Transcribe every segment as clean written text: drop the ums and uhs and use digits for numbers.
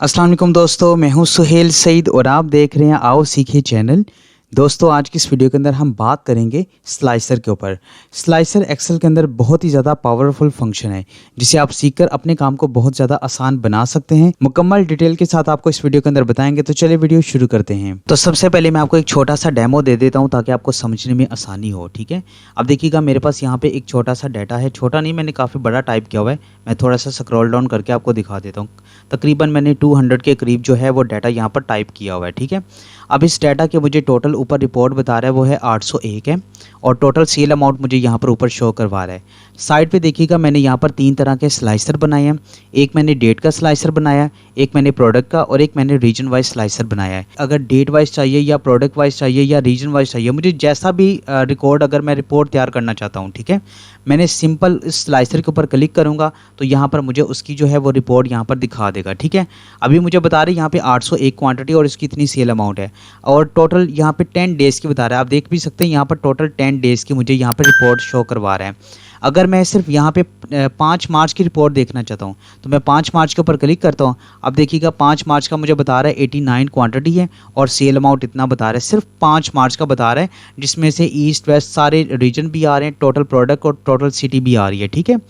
अस्सलाम वालेकुम दोस्तों, मैं हूं सुहेल सईद और आप देख रहे हैं आओ सीखे चैनल। दोस्तों आज की इस वीडियो के अंदर हम बात करेंगे स्लाइसर के ऊपर। स्लाइसर एक्सेल के अंदर बहुत ही ज़्यादा पावरफुल फंक्शन है जिसे आप सीखकर अपने काम को बहुत ज़्यादा आसान बना सकते हैं। मुकम्मल डिटेल के साथ आपको इस वीडियो के अंदर बताएंगे, तो चलिए वीडियो शुरू करते हैं। तो सबसे पहले मैं आपको एक छोटा सा डेमो दे देता हूँ ताकि आपको समझने में आसानी हो। ठीक है, अब देखिएगा मेरे पास यहाँ पे एक छोटा सा डाटा है, छोटा नहीं मैंने काफ़ी बड़ा टाइप किया हुआ है। मैं थोड़ा सा स्क्रॉल डाउन करके आपको दिखा देता हूँ। तकरीबन मैंने 200 के करीब जो है वो डाटा यहाँ पर टाइप किया हुआ है। ठीक है, अब इस डाटा के मुझे टोटल ऊपर रिपोर्ट बता रहा है वो है 801 है और टोटल सेल अमाउंट मुझे यहाँ पर ऊपर शो करवा रहा है। साइड पे देखिएगा मैंने यहाँ पर 3 तरह के स्लाइसर बनाए हैं। एक मैंने डेट का स्लाइसर बनाया, एक मैंने प्रोडक्ट का और एक मैंने रीजन वाइज स्लाइसर बनाया है। अगर डेट वाइज चाहिए या प्रोडक्ट वाइज चाहिए या रीजन वाइज चाहिए, मुझे जैसा भी रिकॉर्ड अगर मैं रिपोर्ट तैयार करना चाहता हूँ, ठीक है, मैंने सिंपल इस स्लाइसर के ऊपर क्लिक करूँगा तो यहाँ पर मुझे उसकी जो है वो रिपोर्ट यहाँ पर दिखा देगा। ठीक है, अभी मुझे बता रहे हैं यहाँ पे 801 क्वांटिटी और इसकी इतनी सेल अमाउंट है और टोटल यहाँ पे 10 डेज़ की बता रहा है। आप देख भी सकते हैं यहाँ पर टोटल 10 डेज़ की मुझे यहाँ पे रिपोर्ट शो करवा रहा है। अगर मैं सिर्फ यहाँ पे 5 मार्च की रिपोर्ट देखना चाहता हूँ तो मैं 5 मार्च के ऊपर क्लिक करता हूँ। अब देखिएगा 5 मार्च का मुझे बता रहा है 89 क्वांटिटी है और सेल अमाउंट इतना बता रहा है। सिर्फ 5 मार्च का बता रहा है जिसमें से ईस्ट वेस्ट सारे रीजन भी आ रहे हैं, टोटल प्रोडक्ट और टोटल सिटी भी आ रही है। ठीक है,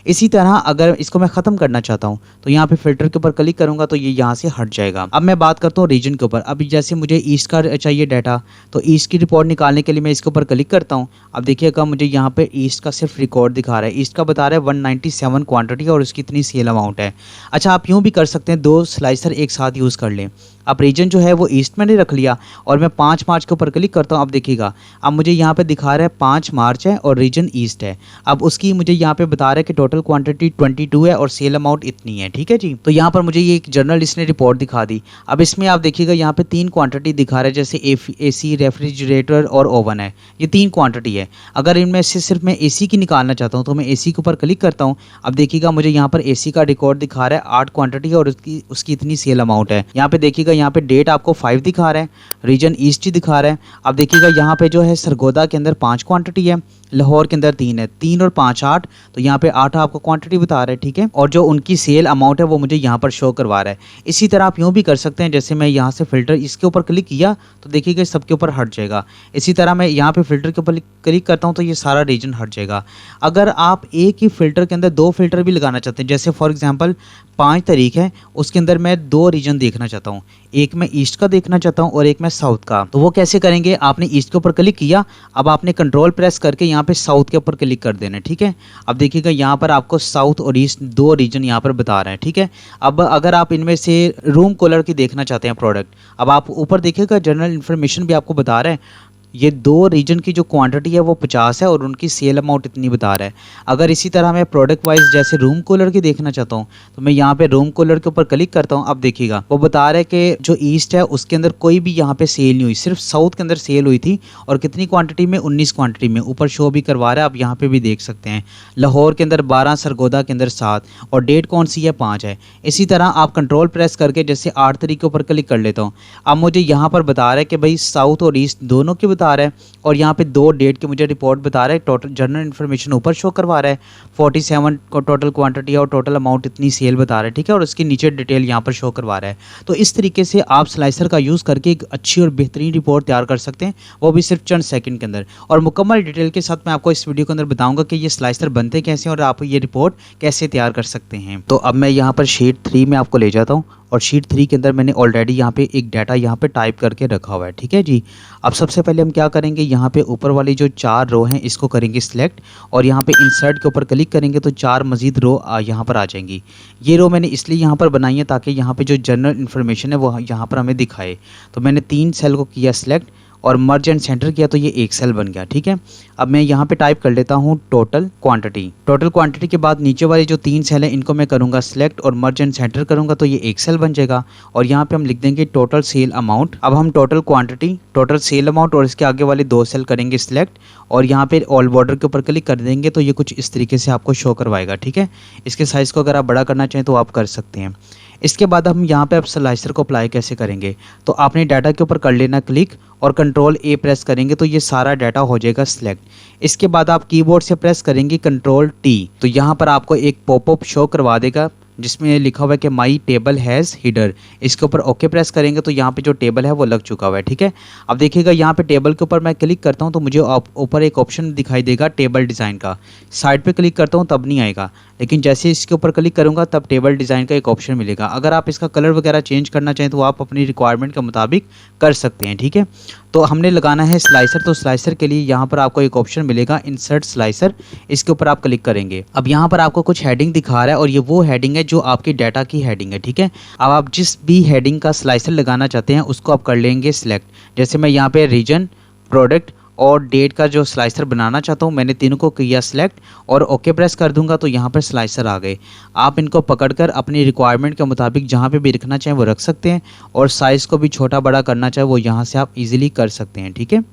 इसी तरह अगर इसको मैं ख़त्म करना चाहता हूँ तो यहाँ पे फिल्टर के ऊपर क्लिक करूँगा तो ये यहाँ से हट जाएगा। अब मैं बात करता हूँ रीजन के ऊपर। अभी जैसे मुझे ईस्ट का चाहिए डाटा तो ईस्ट की रिपोर्ट निकालने के लिए मैं इसके ऊपर क्लिक करता हूँ। अब देखिएगा मुझे यहाँ पे ईस्ट का सिर्फ रिकॉर्ड दिखा रहा है। ईस्ट का बता रहा है 197 क्वांटिटी और उसकी इतनी सेल अमाउंट है। अच्छा, आप यूँ भी कर सकते हैं, 2 स्लाइसर एक साथ यूज़ कर लें। अब रीजन जो है वो ईस्ट मैंने रख लिया और मैं 5 मार्च के ऊपर क्लिक करता हूँ। अब देखिएगा अब मुझे यहाँ पे दिखा रहा है 5 मार्च है और रीजन ईस्ट है। अब उसकी मुझे यहाँ पे बता रहा है कि टोटल क्वांटिटी 22 है और सेल अमाउंट इतनी है। ठीक है जी, तो यहाँ पर मुझे ये एक जर्नल इसने रिपोर्ट दिखा दी। अब इसमें आप देखिएगा यहाँ पे 3 क्वांटिटी दिखा रहा है, जैसे AC, रेफ्रिजरेटर और ओवन है, ये 3 क्वांटिटी है। अगर इनमें से सिर्फ मैं AC की निकालना चाहता हूँ तो मैं AC के ऊपर क्लिक करता हूँ। अब देखिएगा मुझे यहाँ पर AC का रिकॉर्ड दिखा रहा है 8 क्वांटिटी और उसकी इतनी सेल अमाउंट है। यहाँ पे देखिएगा यहाँ पे डेट आपको 5 दिखा रहा है, रीजन ईस्ट ही दिखा रहा है। अब देखिएगा यहाँ पे जो है सरगोदा के अंदर 5 क्वांटिटी है, लाहौर के अंदर 3 है, 3 और 5 8, तो यहाँ पे 8 आपको क्वांटिटी बता रहा है। ठीक है, और जो उनकी सेल अमाउंट है वो मुझे यहाँ पर शो करवा रहा है। इसी तरह आप यूँ भी कर सकते हैं, जैसे मैं यहाँ से फिल्टर इसके ऊपर क्लिक किया तो देखिएगा सबके ऊपर हट जाएगा। इसी तरह मैं यहाँ पे फिल्टर के ऊपर क्लिक करता हूँ तो ये सारा रीजन हट जाएगा। अगर आप एक ही फिल्टर के अंदर 2 फिल्टर भी लगाना चाहते हैं, जैसे फॉर एग्जाम्पल 5 तारीख है, उसके अंदर मैं 2 रीजन देखना चाहता हूँ, एक मैं ईस्ट का देखना चाहता हूँ और एक मैं साउथ का, तो वो कैसे करेंगे? आपने ईस्ट के ऊपर क्लिक किया, अब आपने कंट्रोल प्रेस करके यहाँ पे साउथ के ऊपर क्लिक कर देना है। ठीक है, अब देखिएगा यहाँ पर आपको साउथ और ईस्ट 2 रीजन यहाँ पर बता रहे हैं। ठीक है, अब अगर आप इनमें से रूम कूलर की देखना चाहते हैं प्रोडक्ट, अब आप ऊपर देखिएगा जनरल इन्फॉर्मेशन भी आपको बता रहा है ये 2 रीजन की जो क्वांटिटी है वो 50 है और उनकी सेल अमाउंट इतनी बता रहा है। अगर इसी तरह मैं प्रोडक्ट वाइज जैसे रूम कूलर की देखना चाहता हूँ तो मैं यहाँ पे रूम कूलर के ऊपर क्लिक करता हूँ। अब देखिएगा वो बता रहा है कि जो ईस्ट है उसके अंदर कोई भी यहाँ पे सेल नहीं हुई, सिर्फ साउथ के अंदर सेल हुई थी और कितनी क्वान्टिटी में, 19 क्वान्टिटी में ऊपर शो भी करवा रहा है। आप यहाँ पे भी देख सकते हैं, लाहौर के अंदर 12, सरगोदा के अंदर 7 और डेट कौन सी है, 5 है। इसी तरह आप कंट्रोल प्रेस करके जैसे 8 तारीख के ऊपर क्लिक कर लेता हूँ। अब मुझे यहाँ पर बता रहा है कि भाई साउथ और ईस्ट दोनों की बता रहा है और यहाँ पे 2 डेट की मुझे रिपोर्ट बता रहा है। टोटल जनरल इन्फॉर्मेशन ऊपर शो करवा रहा है, 47 को टोटल क्वांटिटी और टोटल अमाउंट इतनी सेल बता रहा है। ठीक है, और उसकी नीचे डिटेल यहाँ पर शो करवा रहा है। तो इस तरीके से आप स्लाइसर का यूज़ करके एक अच्छी और बेहतरीन रिपोर्ट तैयार कर सकते हैं, वो भी सिर्फ चंद सेकंड के अंदर। और मुकम्मल डिटेल के साथ मैं आपको इस वीडियो के अंदर बताऊंगा कि ये स्लाइसर बनते कैसे हैं और आप ये रिपोर्ट कैसे तैयार कर सकते हैं। तो अब मैं यहाँ पर शीट 3 में आपको ले जाता हूँ और शीट 3 के अंदर मैंने ऑलरेडी यहाँ पे एक डाटा यहाँ पे टाइप करके रखा हुआ है। ठीक है जी, अब सबसे पहले हम क्या करेंगे, यहाँ पे ऊपर वाली जो 4 रो हैं इसको करेंगे सिलेक्ट और यहाँ पे इंसर्ट के ऊपर क्लिक करेंगे तो 4 मजीद रो यहाँ पर आ जाएंगी। ये रो मैंने इसलिए यहाँ पर बनाई है ताकि यहाँ पे जो जनरल इन्फॉर्मेशन है वो यहाँ पर हमें दिखाए। तो मैंने 3 सेल को किया सिलेक्ट और मर्ज एंड सेंटर किया तो ये एक सेल बन गया। ठीक है, अब मैं यहाँ पे टाइप कर लेता हूँ टोटल क्वांटिटी। टोटल क्वांटिटी के बाद नीचे वाले जो 3 सेल हैं इनको मैं करूँगा सिलेक्ट और मर्ज एंड सेंटर करूँगा तो ये एक सेल बन जाएगा और यहाँ पे हम लिख देंगे टोटल सेल अमाउंट। अब हम total quantity, total sale amount और इसके आगे वाले 2 सेल करेंगे सिलेक्ट और यहाँ पे ऑल बॉर्डर के ऊपर क्लिक कर देंगे तो ये कुछ इस तरीके से आपको शो करवाएगा। ठीक है, इसके साइज़ को अगर आप बड़ा करना चाहें तो आप कर सकते हैं। इसके बाद हम यहाँ पे अब स्लाइसर को अप्लाई कैसे करेंगे, तो आपने डाटा के ऊपर कर लेना क्लिक और कंट्रोल A प्रेस करेंगे तो ये सारा डाटा हो जाएगा सिलेक्ट। इसके बाद आप कीबोर्ड से प्रेस करेंगे कंट्रोल T तो यहाँ पर आपको एक पॉपअप शो करवा देगा जिसमें लिखा हुआ है कि माई टेबल हैज़ हिडर। इसके ऊपर ओके प्रेस करेंगे तो यहाँ पे जो टेबल है वो लग चुका हुआ है। ठीक है, अब देखिएगा यहाँ पे टेबल के ऊपर मैं क्लिक करता हूँ तो मुझे ऊपर एक ऑप्शन दिखाई देगा टेबल डिज़ाइन का। साइड पे क्लिक करता हूँ तब नहीं आएगा, लेकिन जैसे इसके ऊपर क्लिक करूँगा तब टेबल डिज़ाइन का एक ऑप्शन मिलेगा। अगर आप इसका कलर वगैरह चेंज करना चाहें तो आप अपनी रिक्वायरमेंट के मुताबिक कर सकते हैं। ठीक है, तो हमने लगाना है स्लाइसर, तो स्लाइसर के लिए यहाँ पर आपको एक ऑप्शन मिलेगा इंसर्ट स्लाइसर। इसके ऊपर आप क्लिक करेंगे। अब यहाँ पर आपको कुछ हेडिंग दिखा रहा है और ये वो हेडिंग है जो आपकी डाटा की हेडिंग है। ठीक है, अब आप जिस भी हेडिंग का स्लाइसर लगाना चाहते हैं उसको आप कर लेंगे सिलेक्ट। जैसे मैं यहाँ पे रीजन, प्रोडक्ट और डेट का जो स्लाइसर बनाना चाहता हूँ, मैंने तीनों को किया सिलेक्ट और ओके प्रेस कर दूंगा तो यहाँ पर स्लाइसर आ गए। आप इनको पकड़कर अपनी रिक्वायरमेंट के मुताबिक जहाँ पे भी रखना चाहें वो रख सकते हैं, और साइज़ को भी छोटा बड़ा करना चाहे वो यहाँ से आप इजीली कर सकते हैं। ठीक है,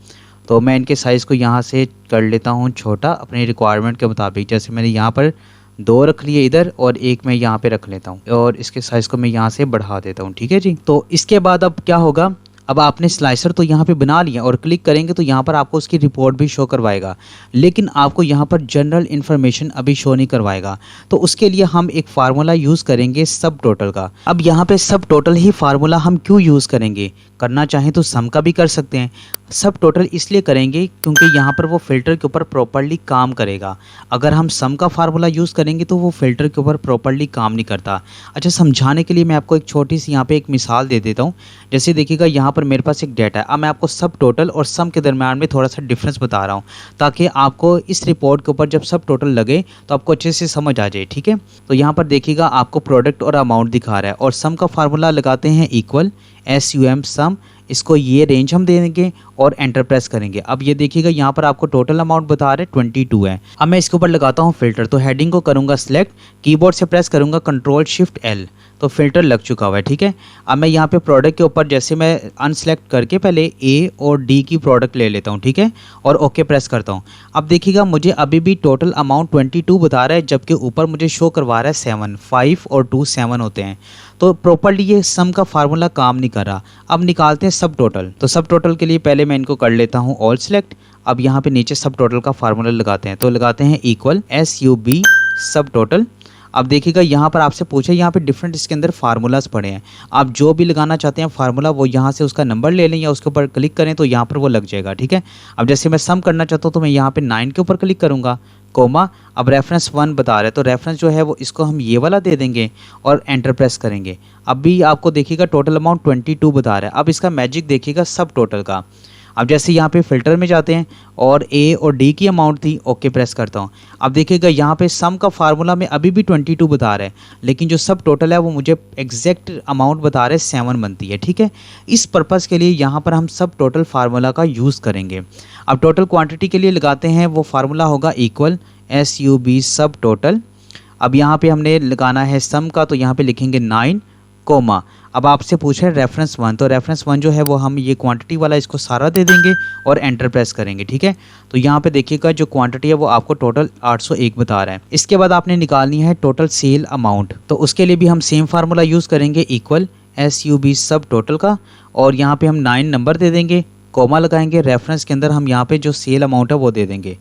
तो मैं इनके साइज़ को यहाँ से कर लेता हूँ छोटा अपनी रिक्वायरमेंट के मुताबिक। जैसे मैंने यहाँ पर 2 रख लिए इधर और एक मैं यहाँ पे रख लेता हूँ, और इसके साइज़ को मैं यहाँ से बढ़ा देता हूँ। ठीक है जी, तो इसके बाद अब क्या होगा, अब आपने स्लाइसर तो यहाँ पे बना लिया और क्लिक करेंगे तो यहाँ पर आपको उसकी रिपोर्ट भी शो करवाएगा, लेकिन आपको यहाँ पर जनरल इन्फॉर्मेशन अभी शो नहीं करवाएगा। तो उसके लिए हम एक फार्मूला यूज़ करेंगे सब टोटल का। अब यहाँ पे सब टोटल ही फार्मूला हम क्यों यूज़ करेंगे, करना चाहें तो सम का भी कर सकते हैं। सब टोटल इसलिए करेंगे क्योंकि यहाँ पर वो फ़िल्टर के ऊपर प्रॉपर्ली काम करेगा। अगर हम सम का फार्मूला यूज़ करेंगे तो वो फ़िल्टर के ऊपर प्रॉपर्ली काम नहीं करता। अच्छा, समझाने के लिए मैं आपको एक छोटी सी यहाँ पे एक मिसाल दे देता हूँ। जैसे देखिएगा यहाँ पर मेरे पास एक डेटा है। अब मैं आपको सब टोटल और सम के दरम्यान में थोड़ा सा डिफरेंस बता रहा हूँ, ताकि आपको इस रिपोर्ट के ऊपर जब सब टोटल लगे तो आपको अच्छे से समझ आ जाए। ठीक है, तो यहाँ पर देखिएगा आपको प्रोडक्ट और अमाउंट दिखा रहा है, और सम का फार्मूला लगाते हैं इक्वल SUM सम। इसको ये रेंज हम दे देंगे और एंटर प्रेस करेंगे। अब ये देखिएगा यहाँ पर आपको टोटल अमाउंट बता रहे 22 है। अब मैं इसके ऊपर लगाता हूँ फ़िल्टर, तो हेडिंग को करूँगा सिलेक्ट, कीबोर्ड से प्रेस करूँगा Ctrl+Shift+L, तो फ़िल्टर लग चुका हुआ है। ठीक है, अब मैं यहाँ पे प्रोडक्ट के ऊपर जैसे मैं अनसेलेक्ट करके पहले A और D की प्रोडक्ट ले लेता हूँ। ठीक है, और ओके प्रेस करता हूँ। अब देखिएगा मुझे अभी भी टोटल अमाउंट 22 बता रहा है, जबकि ऊपर मुझे शो करवा रहा है 7। 5 और 2 7 होते हैं, तो प्रॉपर्ली ये सम का फार्मूला काम नहीं कर रहा। अब निकालते हैं सब टोटल। तो सब टोटल के लिए पहले मैं इनको कर लेता हूँ ऑल सेलेक्ट। अब यहाँ पे नीचे सब टोटल का फार्मूला लगाते हैं, तो लगाते हैं इक्वल SUB सब टोटल। अब देखिएगा यहाँ पर आपसे पूछे, यहाँ पे डिफरेंट इसके अंदर फार्मूलाज पड़े हैं। आप जो भी लगाना चाहते हैं फार्मूला वो यहाँ से उसका नंबर ले लें या उसके ऊपर क्लिक करें तो यहाँ पर वो लग जाएगा। ठीक है, अब जैसे मैं सम करना चाहता हूँ तो मैं यहाँ पे 9 के ऊपर क्लिक करूँगा, कोमा। अब रेफरेंस 1 बता रहा है तो रेफरेंस जो है वो इसको हम ये वाला दे देंगे और एंटर प्रेस करेंगे। अब भी आपको देखिएगा टोटल अमाउंट 22 बता रहा है। अब इसका मैजिक देखिएगा सब टोटल का। अब जैसे यहाँ पे फ़िल्टर में जाते हैं और A और D की अमाउंट थी, ओके प्रेस करता हूँ। अब देखिएगा यहाँ पे सम का फार्मूला में अभी भी 22 बता रहा है, लेकिन जो सब टोटल है वो मुझे एग्जैक्ट अमाउंट बता रहे 7 बनती है। ठीक है, इस पर्पज़ के लिए यहाँ पर हम सब टोटल फार्मूला का यूज़ करेंगे। अब टोटल क्वान्टिटी के लिए लगाते हैं, वो फार्मूला होगा इक्वल SUB सब टोटल। अब यहाँ पे हमने लगाना है सम का, तो यहाँ पे लिखेंगे 9, कोमा। अब आपसे पूछे रेफरेंस 1, तो रेफरेंस 1 जो है वो हम ये क्वांटिटी वाला इसको सारा दे देंगे और एंटर प्रेस करेंगे। ठीक है, तो यहाँ पे देखिएगा जो क्वांटिटी है वो आपको टोटल 801 बता रहा है। इसके बाद आपने निकालनी है टोटल सेल अमाउंट, तो उसके लिए भी हम सेम फार्मूला यूज़ करेंगे इक्वल SUB सब टोटल का, और यहाँ पे हम 9 नंबर दे देंगे, कोमा लगाएंगे। रेफरेंस के अंदर हम यहाँ पे जो सेल अमाउंट है वो दे देंगे।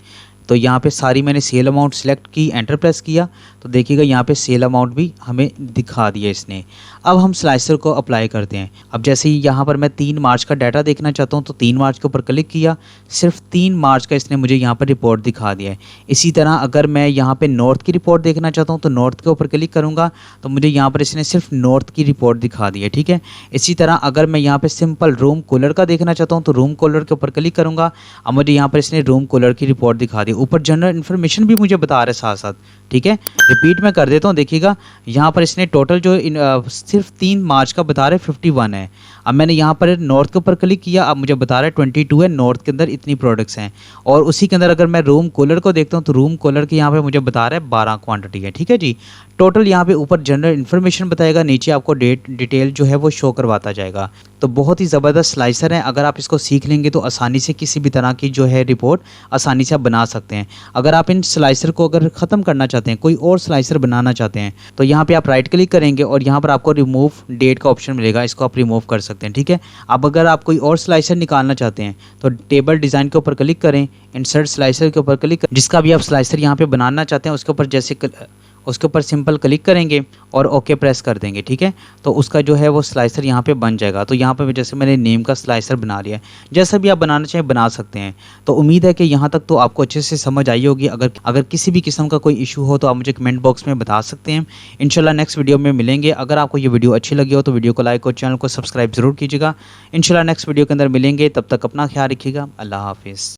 तो यहाँ पे सारी मैंने सेल अमाउंट सेलेक्ट की, एंटर प्रेस किया, तो देखिएगा यहाँ पे सेल अमाउंट भी हमें दिखा दिया इसने। अब हम स्लाइसर को अप्लाई करते हैं। अब जैसे ही यहाँ पर मैं 3 मार्च का डाटा देखना चाहता हूँ तो 3 मार्च के ऊपर क्लिक किया, सिर्फ 3 मार्च का इसने मुझे यहाँ पर रिपोर्ट दिखा दिया है। इसी तरह अगर मैं यहाँ पे नॉर्थ की रिपोर्ट देखना चाहता हूँ तो नॉर्थ के ऊपर क्लिक करूँगा तो मुझे यहाँ पर इसने सिर्फ नॉर्थ की रिपोर्ट दिखा दी है। ठीक है, इसी तरह अगर मैं यहाँ पे सिंपल रूम कूलर का देखना चाहता हूँ तो रूम कूलर के ऊपर क्लिक करूँगा, अब मुझे यहाँ पर इसने रूम कूलर की रिपोर्ट दिखा दी। ऊपर जनरल इन्फॉर्मेशन भी मुझे बता रहे साथ साथ। ठीक है, रिपीट में कर देता हूँ, देखिएगा यहाँ पर इसने टोटल जो सिर्फ 3 मार्च का बता रहे 51 है। अब मैंने यहाँ पर नॉर्थ के ऊपर क्लिक किया, अब मुझे बता रहा है 22 है, नॉर्थ के अंदर इतनी प्रोडक्ट्स हैं। और उसी के अंदर अगर मैं रूम कूलर को देखता हूँ तो रूम कूलर के यहाँ पे मुझे बता रहा है 12 क्वांटिटी है। ठीक है जी, टोटल यहाँ पे ऊपर जनरल इन्फॉर्मेशन बताएगा, नीचे आपको डिटेल जो है वो शो करवाता जाएगा। तो बहुत ही ज़बरदस्त स्लाइसर है, अगर आप इसको सीख लेंगे तो आसानी से किसी भी तरह की जो है रिपोर्ट आसानी से आप बना सकते हैं। अगर आप इन स्लाइसर को अगर ख़त्म करना चाहते हैं, कोई और स्लाइसर बनाना चाहते हैं, तो यहाँ पे आप राइट क्लिक करेंगे और यहाँ पर आपको रिमूव डेट का ऑप्शन मिलेगा, इसको आप रिमूव कर सकते हैं। ठीक है, अब अगर आप कोई और स्लाइसर निकालना चाहते हैं तो टेबल डिज़ाइन के ऊपर क्लिक करें, इंसर्ट स्लाइसर के ऊपर क्लिक करें, जिसका भी आप स्लाइसर यहाँ पे बनाना चाहते हैं उसके ऊपर जैसे उसके ऊपर सिंपल क्लिक करेंगे और ओके प्रेस कर देंगे। ठीक है, तो उसका जो है वो स्लाइसर यहाँ पे बन जाएगा। तो यहाँ पे जैसे मैंने नेम का स्लाइसर बना लिया है, जैसा भी आप बनाना चाहें बना सकते हैं। तो उम्मीद है कि यहाँ तक तो आपको अच्छे से समझ आई होगी। अगर किसी भी किस्म का कोई इशू हो तो आप मुझे कमेंट बॉक्स में बता सकते हैं। इंशाल्लाह नेक्स्ट वीडियो में मिलेंगे। अगर आपको ये वीडियो अच्छी लगी हो तो वीडियो को लाइक और चैनल को सब्सक्राइब जरूर कीजिएगा। इंशाल्लाह नेक्स्ट वीडियो के अंदर मिलेंगे, तब तक अपना ख्याल रखिएगा। अल्लाह हाफिज़।